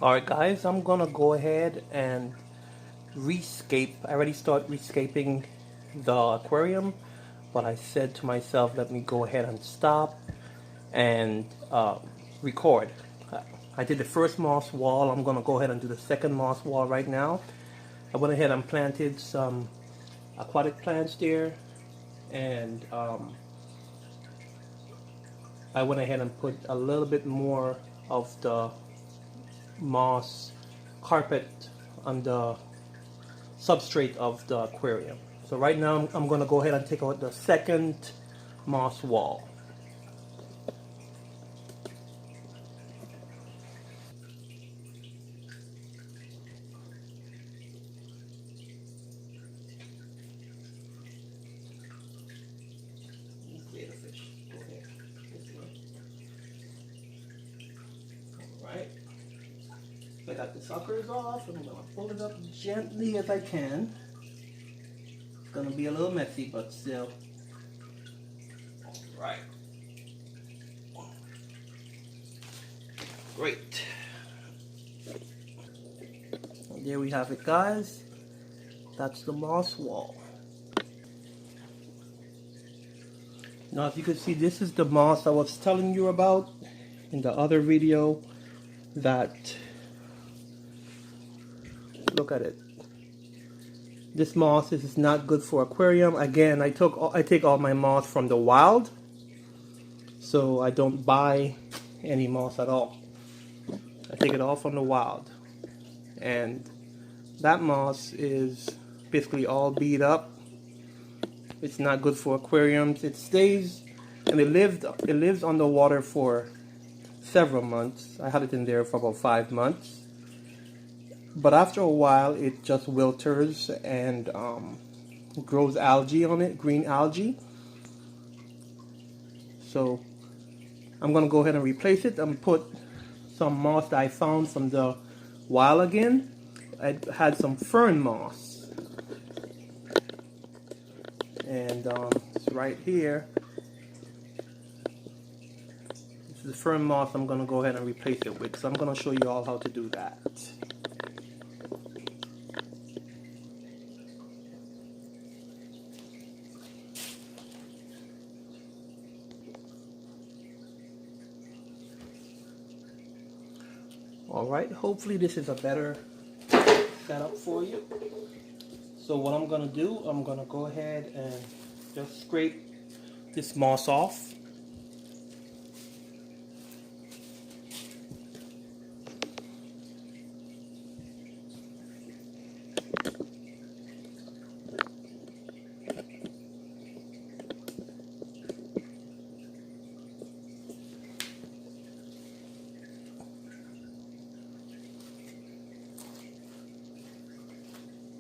Alright guys, I'm gonna go ahead and rescape. I already started rescaping the aquarium, but I said to myself, let me go ahead and stop and record. I did the first moss wall. I'm gonna go ahead and do the second moss wall right now. I went ahead and planted some aquatic plants there, and I went ahead and put a little bit more of the moss carpet on the substrate of the aquarium. So right now I'm going to go ahead and take out the second moss wall. Alright, I got the suckers off. I'm going to pull it up gently as I can. It's going to be a little messy, but still. Alright. Great. And there we have it, guys. That's the moss wall. Now, if you could see, this is the moss I was telling you about in the other video. That, look at it. This moss is not good for aquarium. Again, I take all my moss from the wild, so I don't buy any moss at all. I take it all from the wild, and that moss is basically all beat up. It's not good for aquariums. It stays and it lives underwater for several months. I had it in there for about 5 months, but after a while it just wilters and grows algae on it, green algae. So I'm gonna go ahead and replace it and put some moss that I found from the wild again. I had some fern moss, and it's right here. This is the fern moss I'm going to go ahead and replace it with. So I'm going to show you all how to do that. Alright, hopefully this is a better setup for you. So what I'm going to do, I'm going to go ahead and just scrape this moss off.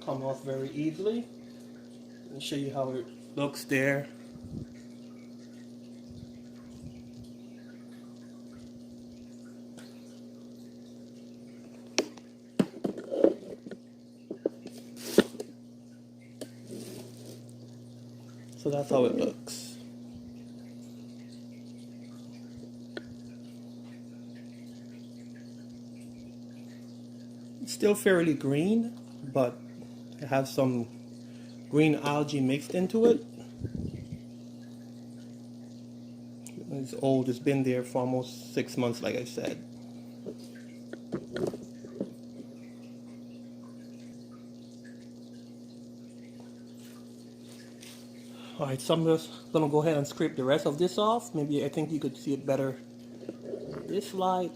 Come off very easily. Let me show you how it looks there. So that's how it looks. It's still fairly green, but it has some green algae mixed into it. It's old, it's been there for almost 6 months, like I said. Alright, so I'm just going to go ahead and scrape the rest of this off. Maybe I think you could see it better in this light.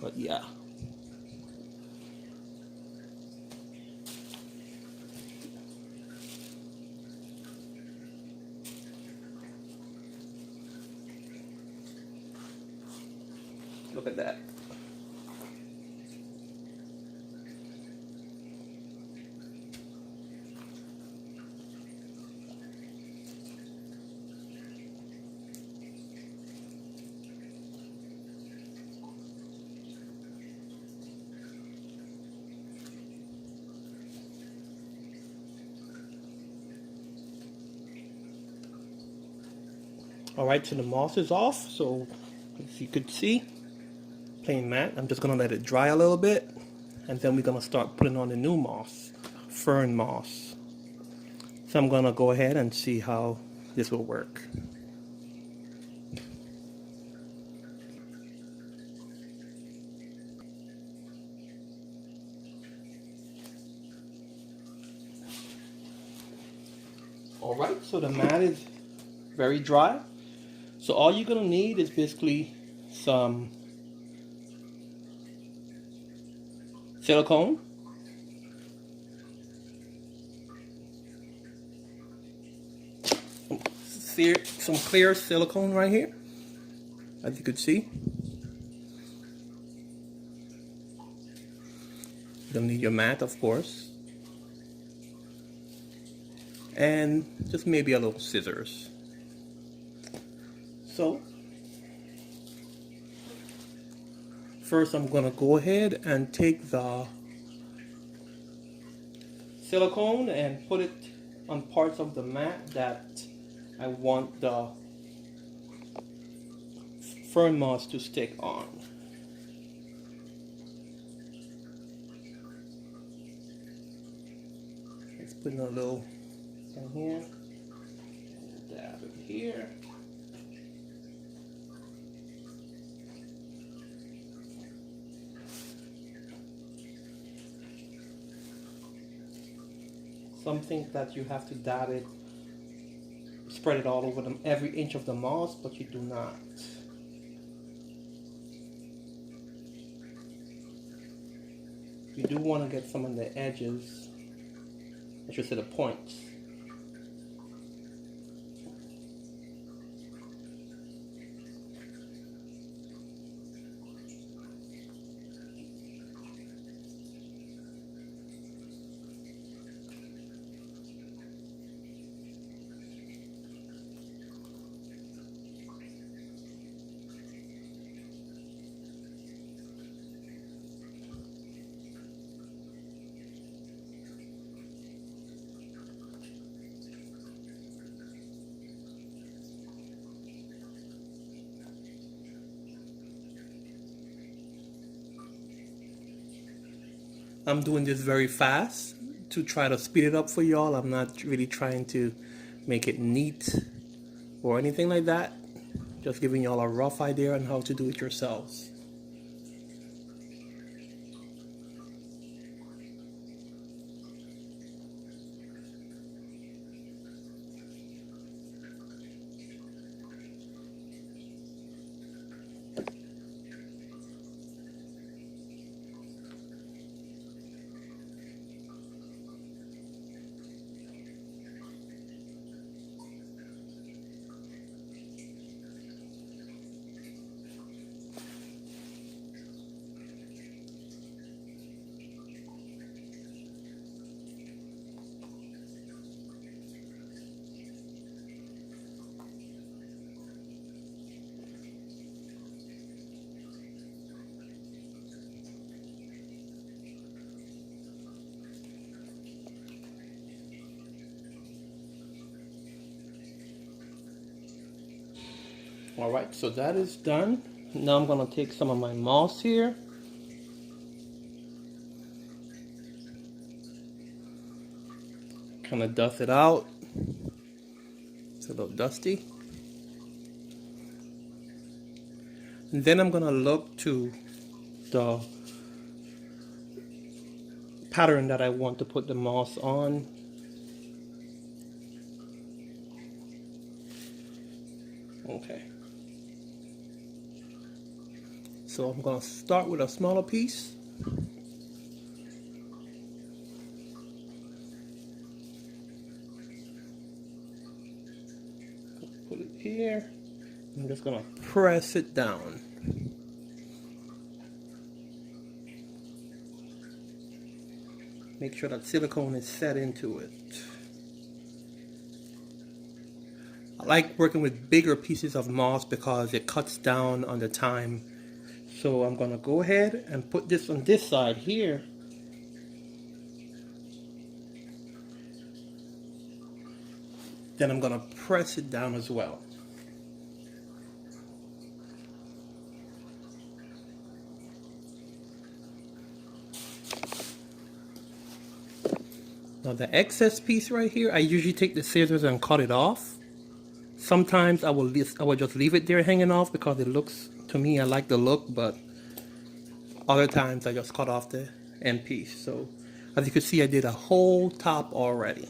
But yeah. Look at that. Alright, so the moss is off, so as you could see, plain mat. I'm just gonna let it dry a little bit, and then we're gonna start putting on the new moss, fern moss. So I'm gonna go ahead and see how this will work. Alright, so the mat is very dry. So all you're gonna need is basically some silicone, some clear silicone right here, as you could see. You'll need your mat, of course, and just maybe a little scissors. So first I'm gonna go ahead and take the silicone and put it on parts of the mat that I want the fern moss to stick on. Let's put in a little thing here, and dab it here. Something that you have to dab it, spread it all over them, every inch of the moss, but you do not. You do want to get some on the edges, I should say the points. I'm doing this very fast to try to speed it up for y'all. I'm not really trying to make it neat or anything like that. Just giving y'all a rough idea on how to do it yourselves. Alright, so that is done. Now I'm going to take some of my moss here. Kind of dust it out. It's a little dusty. And then I'm going to look to the pattern that I want to put the moss on. Okay. So I'm going to start with a smaller piece. Put it here. I'm just going to press it down. Make sure that silicone is set into it. I like working with bigger pieces of moss because it cuts down on the time. So I'm going to go ahead and put this on this side here. Then I'm going to press it down as well. Now the excess piece right here, I usually take the scissors and cut it off. Sometimes I will just leave it there hanging off because it looks, to me, I like the look, but other times I just cut off the end piece. So as you can see, I did a whole top already.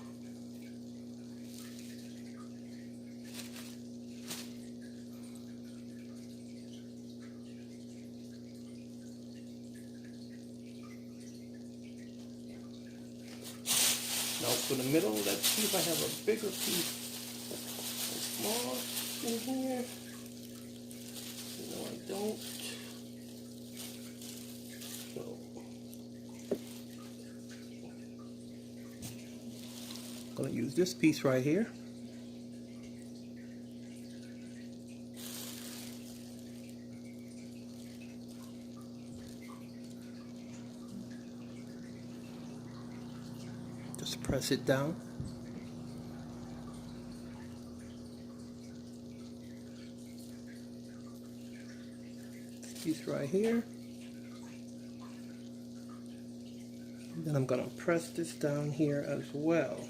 Now for the middle, let's see if I have a bigger piece. Small in here. No, I don't. So I'm gonna use this piece right here. Just press it down. This piece right here. Then I'm gonna press this down here as well.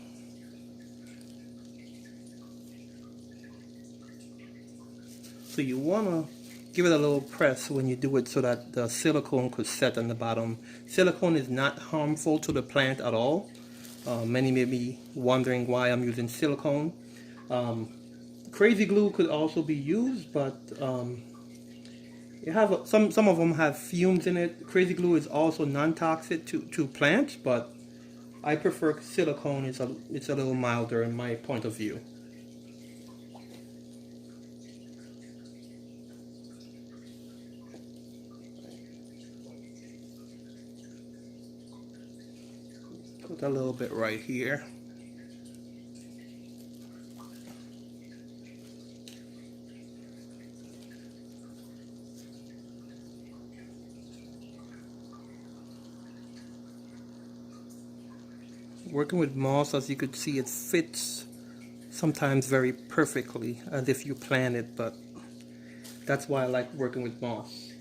So you wanna give it a little press when you do it so that the silicone could set on the bottom. Silicone is not harmful to the plant at all. Many may be wondering why I'm using silicone. Crazy glue could also be used, but you have some of them have fumes in it. Crazy glue is also non-toxic to plants, but I prefer silicone. It's a little milder in my point of view. Put a little bit right here. Working with moss, as you could see, it fits sometimes very perfectly, as if you plan it, but that's why I like working with moss.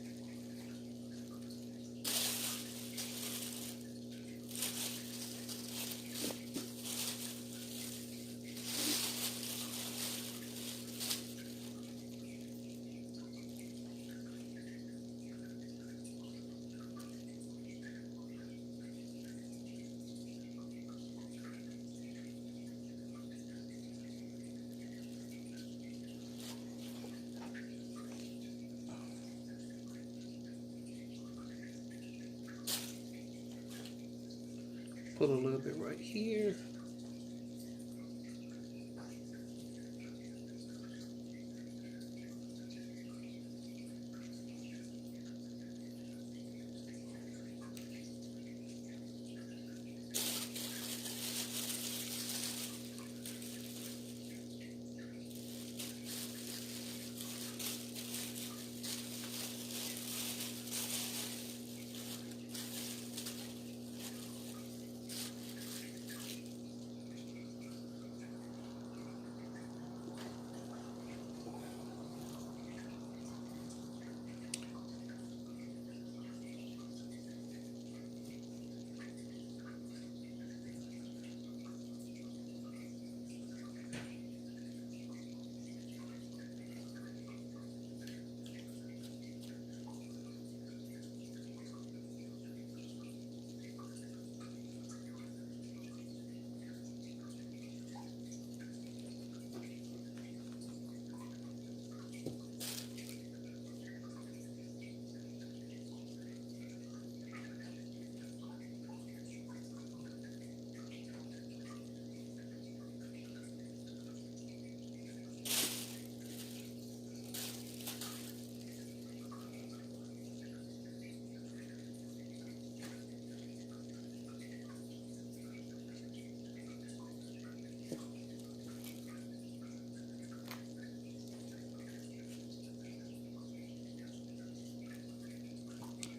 Put a little bit right here.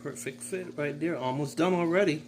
Perfect fit right there. Almost done already.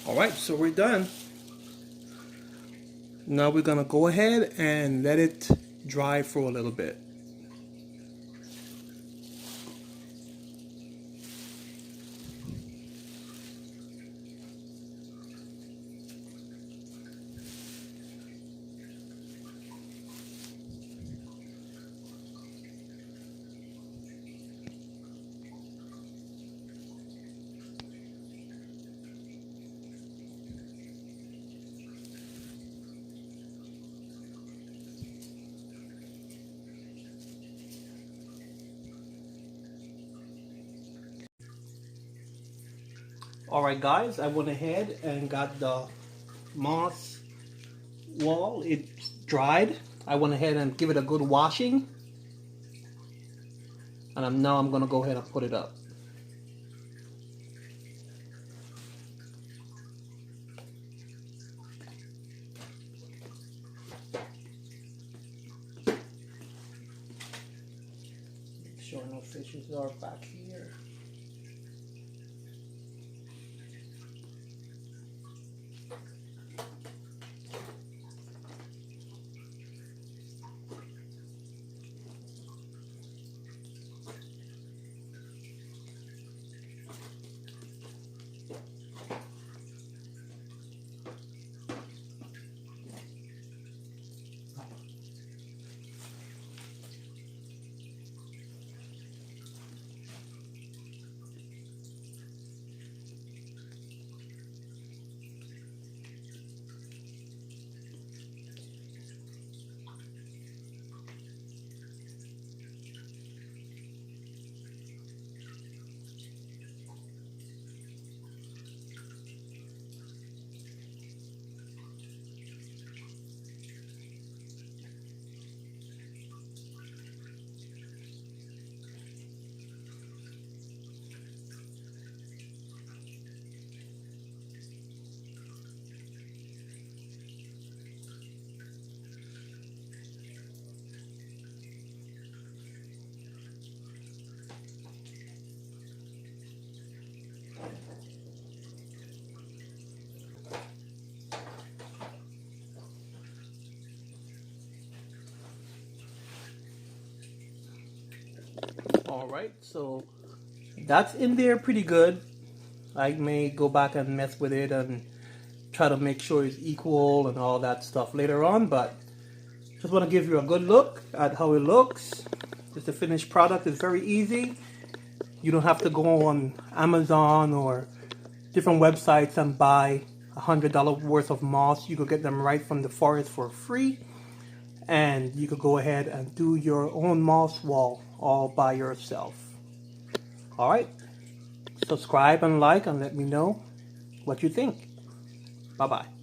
Alright, so we're done. Now we're gonna go ahead and let it dry for a little bit. Alright guys, I went ahead and got the moss wall. It's dried. I went ahead and give it a good washing. And now I'm going to go ahead and put it up. Make sure no fishes are back here. Alright, so that's in there pretty good. I may go back and mess with it and try to make sure it's equal and all that stuff later on, but just want to give you a good look at how it looks. It's a finished product. It's very easy. You don't have to go on Amazon or different websites and buy $100 worth of moss. You could get them right from the forest for free, and you could go ahead and do your own moss wall all by yourself. Alright, subscribe and like and let me know what you think. Bye bye.